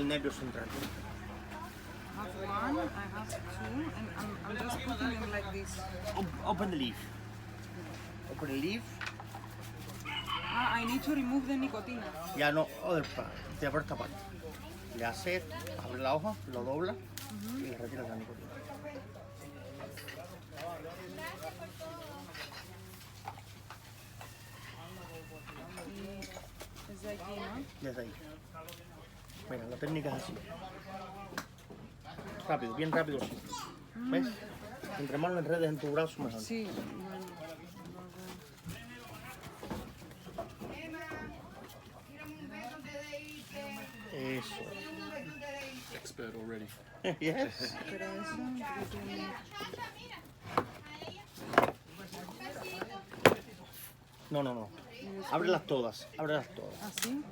el nervio central. I have one, I have two, and I'm just putting them like this. Open the leaf. Open the leaf. Ah, I need to remove the nicotina. Ya no, other part. Te abre esta parte. Le hace esto, abre la hoja, lo dobla y le retira la nicotina. Y desde aquí, ¿no? Desde ahí. Mira, la técnica es así. Rápido, bien rápido. Sí. ¿Ves? Entre más lo enredes en tu brazo, mejor. Sí, bueno. Eso. Expert already. Yes. Pero eso, porque tiene... No, no, no. Ábrelas todas, ábrelas todas. ¿Así?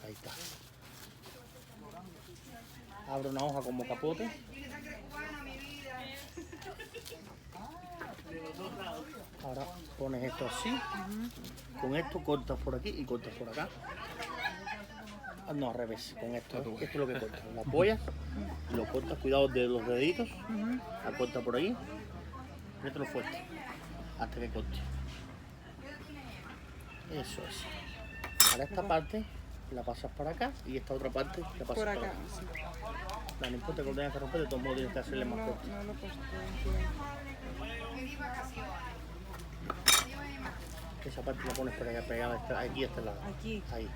Ahí está. Abre una hoja como capote. Ahora pones esto así. Con esto cortas por aquí y cortas por acá. Ah, no, al revés. Con esto. Esto es lo que cortas. Lo apoyas, lo cortas, cuidado de los deditos. La cortas por ahí. Apriétalo fuerte. Hasta que corte. Eso es. Ahora esta parte la pasas para acá y esta otra parte la pasas Por para acá, acá. sí. No importa que lo tengas que romper, de todos modos tienes que hacerle más fuerte. No lo puedo. Esa parte la pones para acá, pegada aquí a este lado. Aquí. Ahí.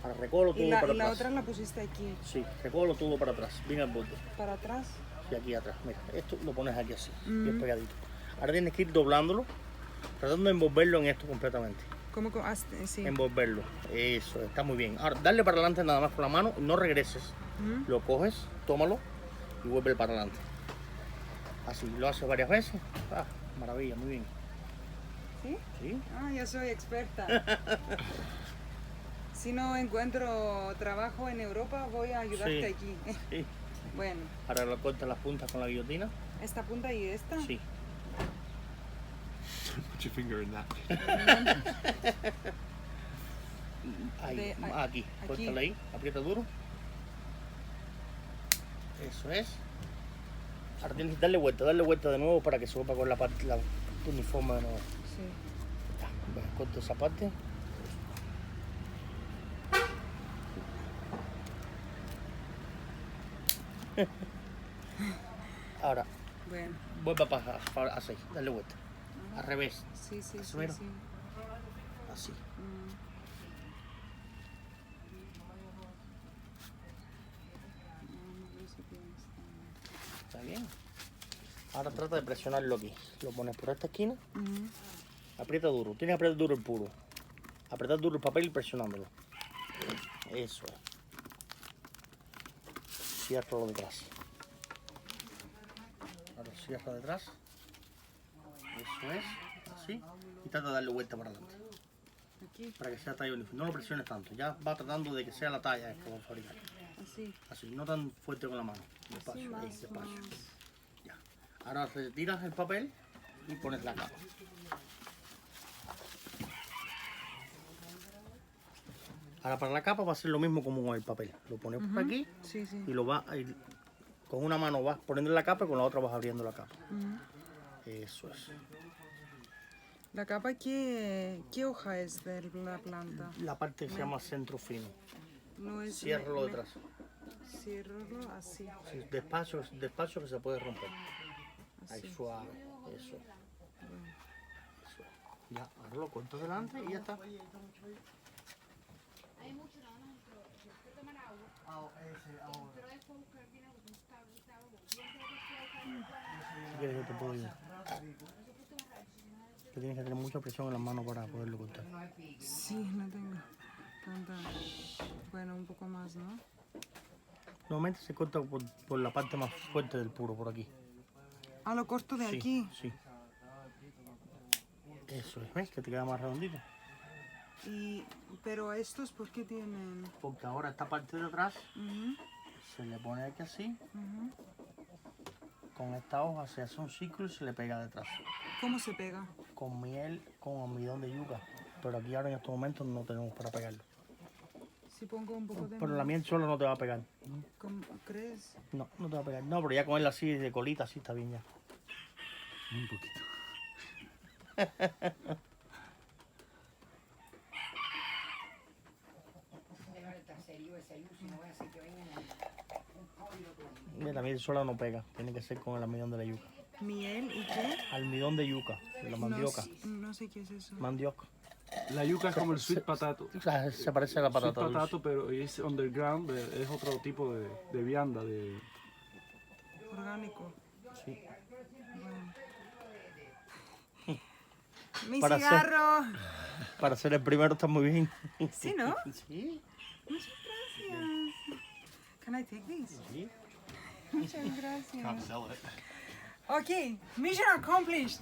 Ahora recolo todo Y para la atrás. otra la pusiste aquí. Sí, recolo todo para atrás. Bien al borde. Para atrás. Y aquí atrás. Mira, esto lo pones aquí así, bien pegadito. Ahora tienes que ir doblándolo, tratando de envolverlo en esto completamente. ¿Cómo? Sí. Envolverlo. Eso, está muy bien. Ahora, darle para adelante nada más con la mano, no regreses. Lo coges, tómalo y vuelve para adelante. Así, lo haces varias veces. Ah, maravilla, muy bien. ¿Sí? ¿Sí? Ah, yo soy experta. Si no encuentro trabajo en Europa, voy a ayudarte Sí. aquí. Sí. Bueno, Ahora lo cortas las puntas con la guillotina. esta punta y esta. Sí. Put your finger in that. Ahí, aquí. Aquí. Córtala ahí, aprieta duro. Eso es. Ahora tienes que darle vuelta de nuevo para que se vuelva con la parte, la uniforme de nuevo. Sí. Ya, bueno, corto esa parte. Ahora, Bueno, vuelve a pasar así, darle vuelta. Al revés, sí, sí, Eso sí, mero. sí. así. ¿Está bien? Ahora trata de presionarlo aquí. Lo pones por esta esquina. Aprieta duro. Tienes que apretar duro el puro. Apretar duro el papel y presionándolo. Eso es. Cierra lo detrás. Ahora cierra detrás. Eso es. Así. Y trata de darle vuelta para adelante. Aquí, Para que sea talla uniforme. No lo presiones tanto. Ya va tratando de que sea la talla que va a fabricar. así. Así. No tan fuerte con la mano. Despacio. Ahí, Más, despacio. más. Ya. Ahora retiras el papel y pones la capa. Ahora para la capa va a ser lo mismo como con el papel. Lo pones por aquí Sí, sí. y lo vas a ir, con una mano vas poniendo la capa y con la otra vas abriendo la capa. Eso es. La capa, ¿qué hoja es de la planta? La parte que se llama centro fino. No es. Ciérralo detrás. Ciérralo así. Sí, despacio, despacio que se puede romper. Ahí Así. suave. Eso. Eso. Ya, ahora lo corto delante y ya está. Si quieres yo te puedo ayudar. Que tienes que tener mucha presión en las manos para poderlo cortar. Sí, no tengo tanta. Bueno, un poco más, ¿no? Normalmente se corta por la parte más fuerte del puro, por aquí. Ah, lo corto de Sí, aquí. sí. Eso es, ¿ves? Que te queda más redondito. Pero estos, ¿por qué tienen? Porque ahora esta parte de atrás Ujú, se le pone aquí así. ujú. Con esta hoja se hace un círculo y se le pega detrás. ¿Cómo se pega? Con miel, con almidón de yuca. Pero aquí ahora en estos momentos no tenemos para pegarlo. Si pongo un poco de Pero la más, miel sola no te va a pegar. ¿cómo crees? No, no te va a pegar. No, pero ya con él así de colita, así está bien ya. Un poquito. La miel sola no pega. Tiene que ser con el almidón de la yuca. Miel y qué? Almidón de yuca, de la mandioca. No sé qué es eso. Mandioca. La yuca es como el sweet potato. O sea, se parece a la Sweet patata dulce. potato, pero es underground, es otro tipo de vianda. Orgánico. Sí. Bueno. Mi Para hacer- cigarro. Para ser el primero está muy bien. Sí, ¿no? Sí. Muchas gracias. Can I take this? Sí. Muchas gracias. Sell it. Okay, mission accomplished.